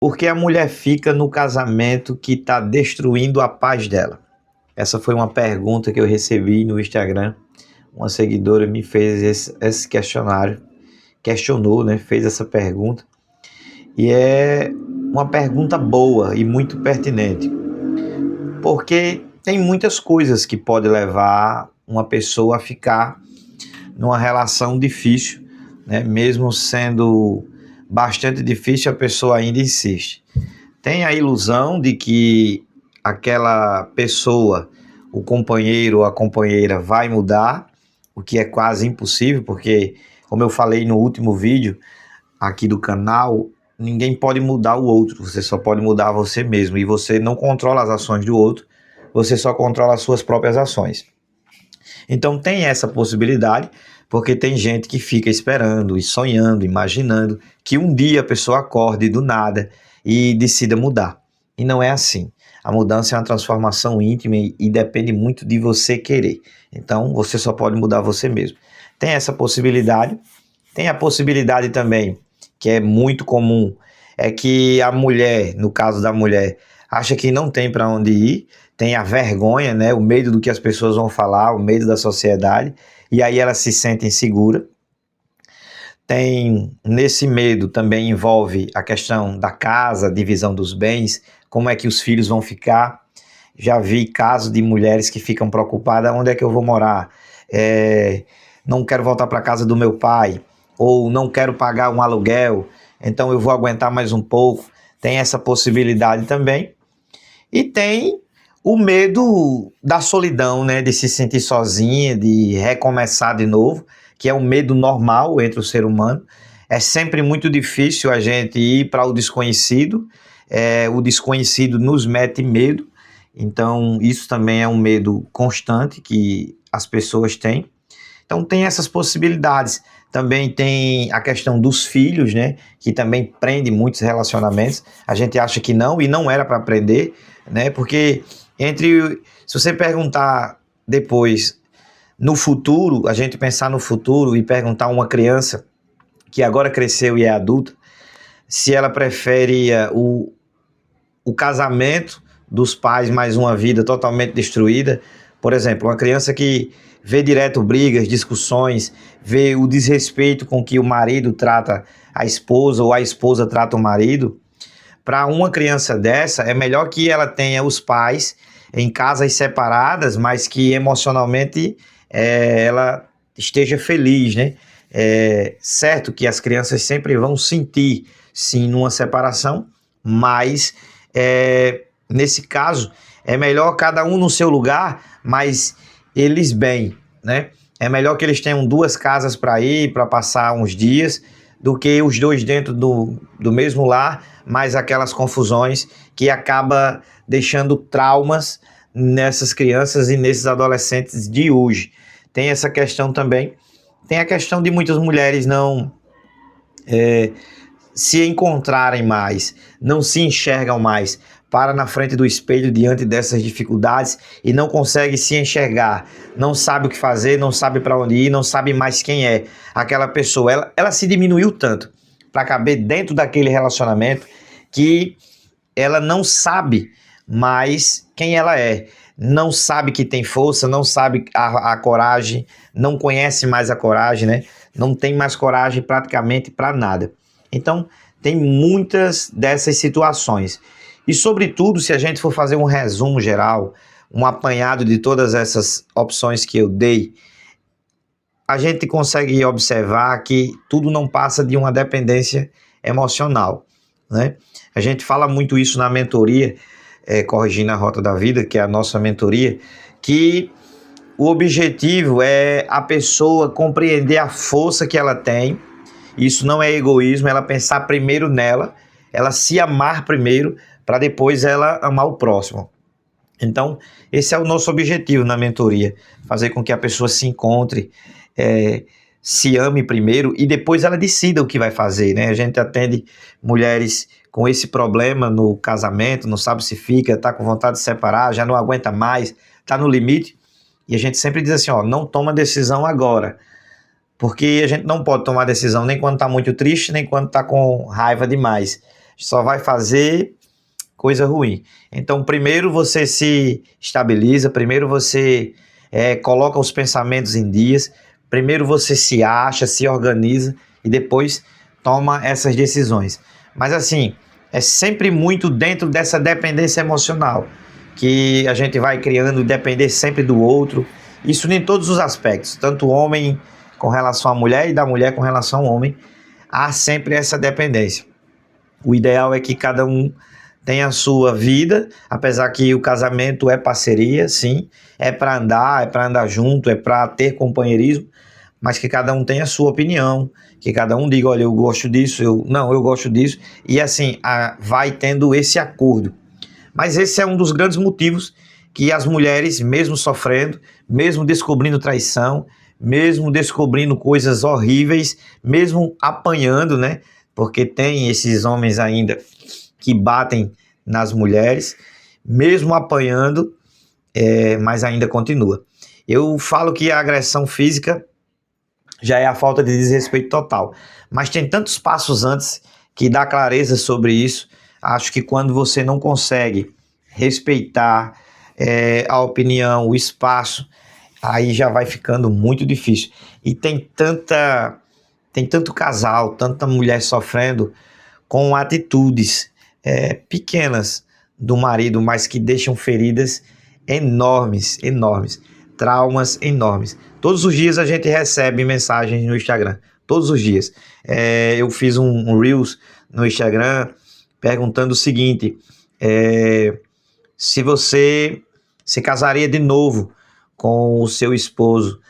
Por que a mulher fica no casamento que está destruindo a paz dela? Essa foi uma pergunta que eu recebi no Instagram. Uma seguidora me fez esse questionário, questionou, né? Fez essa pergunta. E é uma pergunta boa e muito pertinente, porque tem muitas coisas que podem levar uma pessoa a ficar numa relação difícil, né? Mesmo sendo bastante difícil, a pessoa ainda insiste. Tem a ilusão de que aquela pessoa, o companheiro ou a companheira vai mudar, o que é quase impossível, porque, como eu falei no último vídeo aqui do canal, ninguém pode mudar o outro, você só pode mudar você mesmo, e você não controla as ações do outro, você só controla as suas próprias ações. Então tem essa possibilidade, porque tem gente que fica esperando e sonhando, imaginando que um dia a pessoa acorde do nada e decida mudar. E não é assim. A mudança é uma transformação íntima e depende muito de você querer. Então você só pode mudar você mesmo. Tem essa possibilidade. Tem a possibilidade também, que é muito comum, é que a mulher, no caso da mulher, acha que não tem para onde ir, tem a vergonha, né, o medo do que as pessoas vão falar, o medo da sociedade, e aí ela se sente insegura. Tem, nesse medo também envolve a questão da casa, divisão dos bens, como é que os filhos vão ficar. Já vi casos de mulheres que ficam preocupadas, onde é que eu vou morar? Não quero voltar para a casa do meu pai, ou não quero pagar um aluguel, então eu vou aguentar mais um pouco. Tem essa possibilidade também. E tem o medo da solidão, né? De se sentir sozinha, de recomeçar de novo, que é um medo normal entre o ser humano. É sempre muito difícil a gente ir para o desconhecido. O desconhecido nos mete medo. Então, isso também é um medo constante que as pessoas têm. Então, tem essas possibilidades. Também tem a questão dos filhos, né? Que também prende muitos relacionamentos. A gente acha que não, e não era para prender, né? Porque se você perguntar depois, no futuro, a gente pensar no futuro e perguntar a uma criança que agora cresceu e é adulta, se ela prefere o casamento dos pais mais uma vida totalmente destruída. Por exemplo, uma criança que vê direto brigas, discussões, vê o desrespeito com que o marido trata a esposa ou a esposa trata o marido. Para uma criança dessa, é melhor que ela tenha os pais em casas separadas, mas que emocionalmente ela esteja feliz, né? Certo que as crianças sempre vão sentir, sim, numa separação, mas nesse caso é melhor cada um no seu lugar, mas eles bem, né? É melhor que eles tenham duas casas para ir, para passar uns dias, do que os dois dentro do mesmo lar, mas aquelas confusões que acaba deixando traumas nessas crianças e nesses adolescentes de hoje. Tem essa questão também. Tem a questão de muitas mulheres não se encontrarem mais, não se enxergam mais, para na frente do espelho diante dessas dificuldades e não consegue se enxergar, não sabe o que fazer, não sabe para onde ir, não sabe mais quem é aquela pessoa. Ela se diminuiu tanto para caber dentro daquele relacionamento que ela não sabe mais quem ela é, não sabe que tem força, não sabe a coragem, não conhece mais a coragem, né? Não tem mais coragem praticamente para nada. Então, tem muitas dessas situações. E, sobretudo, se a gente for fazer um resumo geral, um apanhado de todas essas opções que eu dei, a gente consegue observar que tudo não passa de uma dependência emocional, né? A gente fala muito isso na mentoria, Corrigindo a Rota da Vida, que é a nossa mentoria, que o objetivo é a pessoa compreender a força que ela tem. Isso não é egoísmo, ela pensar primeiro nela, ela se amar primeiro, para depois ela amar o próximo. Então, esse é o nosso objetivo na mentoria, fazer com que a pessoa se encontre, se ame primeiro e depois ela decida o que vai fazer, né? A gente atende mulheres com esse problema no casamento, não sabe se fica, está com vontade de separar, já não aguenta mais, está no limite, e a gente sempre diz assim, não toma decisão agora, porque a gente não pode tomar decisão nem quando está muito triste, nem quando está com raiva demais. só vai fazer coisa ruim. Então, primeiro você se estabiliza, primeiro você coloca os pensamentos em dias, primeiro você se acha, se organiza e depois toma essas decisões. Mas assim, é sempre muito dentro dessa dependência emocional que a gente vai criando, depender sempre do outro. Isso em todos os aspectos, tanto o homem com relação à mulher e da mulher com relação ao homem, há sempre essa dependência. O ideal é que cada um tenha a sua vida, apesar que o casamento é parceria, sim, é para andar junto, é para ter companheirismo, mas que cada um tenha a sua opinião, que cada um diga, olha, eu gosto disso, eu gosto disso, e assim, vai tendo esse acordo. Mas esse é um dos grandes motivos que as mulheres, mesmo sofrendo, mesmo descobrindo traição, mesmo descobrindo coisas horríveis, mesmo apanhando, né? Porque tem esses homens ainda que batem nas mulheres, mesmo apanhando, mas ainda continua. Eu falo que a agressão física já é a falta de desrespeito total, mas tem tantos passos antes que dá clareza sobre isso. Acho que quando você não consegue respeitar a opinião, o espaço, aí já vai ficando muito difícil. E tem tanto casal, tanta mulher sofrendo com atitudes pequenas do marido, mas que deixam feridas enormes, traumas enormes. Todos os dias a gente recebe mensagens no Instagram, todos os dias. Eu fiz um Reels no Instagram perguntando o seguinte, se você se casaria de novo com o seu esposo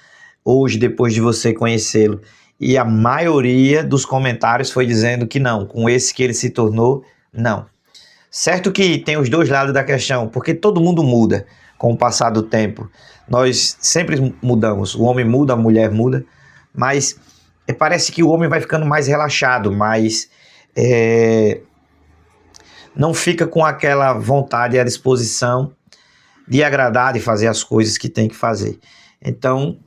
hoje, depois de você conhecê-lo. E a maioria dos comentários foi dizendo que não, com esse que ele se tornou, não. Certo que tem os dois lados da questão, porque todo mundo muda com o passar do tempo. Nós sempre mudamos, o homem muda, a mulher muda, mas parece que o homem vai ficando mais relaxado, mais não fica com aquela vontade e a disposição de agradar, de fazer as coisas que tem que fazer. Então,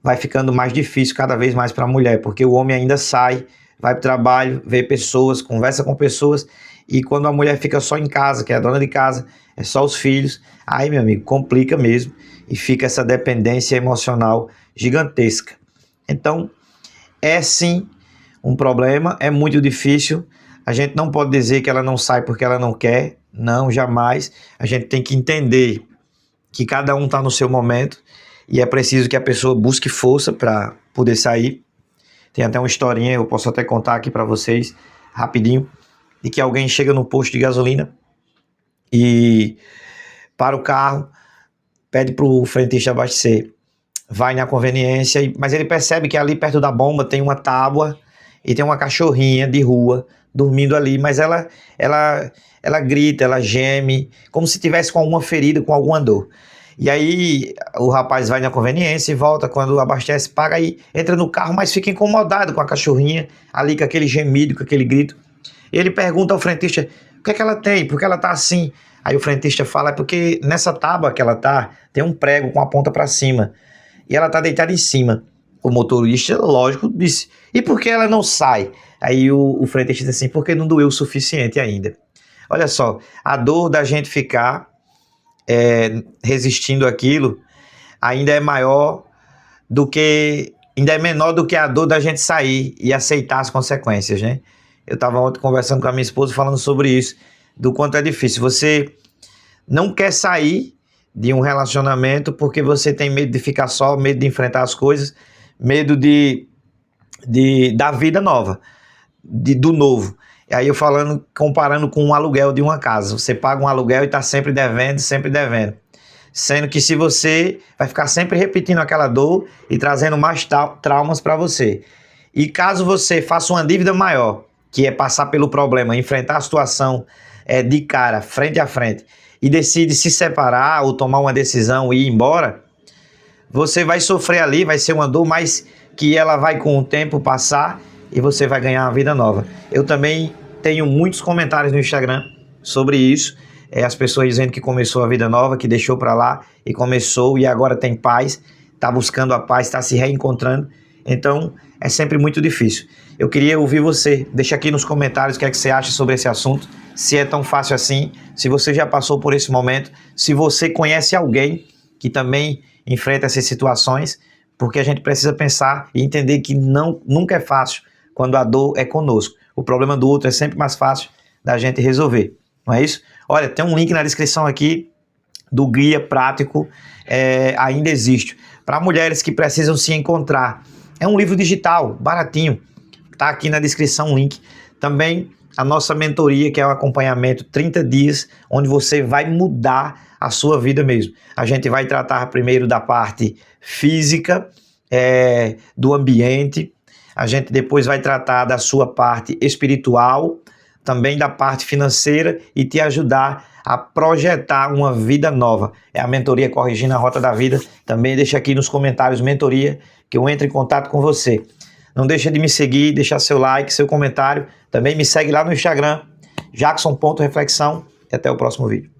vai ficando mais difícil cada vez mais para a mulher, porque o homem ainda sai, vai para o trabalho, vê pessoas, conversa com pessoas, e quando a mulher fica só em casa, que é a dona de casa, é só os filhos, aí, meu amigo, complica mesmo, e fica essa dependência emocional gigantesca. Então, é sim um problema, é muito difícil. A gente não pode dizer que ela não sai porque ela não quer, não, jamais. A gente tem que entender que cada um está no seu momento e é preciso que a pessoa busque força para poder sair. Tem até uma historinha, eu posso até contar aqui para vocês, rapidinho, de que alguém chega no posto de gasolina e para o carro, pede para o frentista abastecer, vai na conveniência, mas ele percebe que ali perto da bomba tem uma tábua e tem uma cachorrinha de rua dormindo ali, mas ela grita, ela geme, como se tivesse com alguma ferida, com alguma dor. E aí o rapaz vai na conveniência e volta, quando abastece, paga e entra no carro, mas fica incomodado com a cachorrinha ali, com aquele gemido, com aquele grito. Ele pergunta ao frentista, o que é que ela tem? Por que ela tá assim? Aí o frentista fala, é porque nessa tábua que ela tá, tem um prego com a ponta para cima, e ela tá deitada em cima. O motorista, lógico, disse, e por que ela não sai? Aí o frentista disse assim, porque não doeu o suficiente ainda. Olha só, a dor da gente ficar resistindo àquilo ainda é maior do que, ainda é menor do que a dor da gente sair e aceitar as consequências, né? Eu estava ontem conversando com a minha esposa falando sobre isso, do quanto é difícil. Você não quer sair de um relacionamento porque você tem medo de ficar só, medo de enfrentar as coisas, medo da vida nova, do novo. E aí eu comparando com um aluguel de uma casa. Você paga um aluguel e está sempre devendo. Sendo que se você vai ficar sempre repetindo aquela dor e trazendo mais traumas para você. E caso você faça uma dívida maior, que é passar pelo problema, enfrentar a situação de cara, frente a frente, e decide se separar ou tomar uma decisão e ir embora, você vai sofrer ali, vai ser uma dor, mas que ela vai com o tempo passar e você vai ganhar uma vida nova. Eu também tenho muitos comentários no Instagram sobre isso, as pessoas dizendo que começou a vida nova, que deixou para lá e começou e agora tem paz, está buscando a paz, está se reencontrando. Então, é sempre muito difícil. Eu queria ouvir você. Deixa aqui nos comentários o que é que você acha sobre esse assunto. Se é tão fácil assim, se você já passou por esse momento, se você conhece alguém que também enfrenta essas situações, porque a gente precisa pensar e entender que nunca é fácil quando a dor é conosco. O problema do outro é sempre mais fácil da gente resolver, não é isso? Olha, tem um link na descrição aqui do guia prático Ainda Existe, para mulheres que precisam se encontrar. É um livro digital, baratinho, tá aqui na descrição o link. Também a nossa mentoria, que é o acompanhamento 30 dias, onde você vai mudar a sua vida mesmo. A gente vai tratar primeiro da parte física, do ambiente, a gente depois vai tratar da sua parte espiritual, também da parte financeira e te ajudar a projetar uma vida nova. É a mentoria Corrigindo a Rota da Vida. Também deixa aqui nos comentários mentoria, que eu entro em contato com você. Não deixa de me seguir, deixar seu like, seu comentário. Também me segue lá no Instagram, jackson.reflexão, e até o próximo vídeo.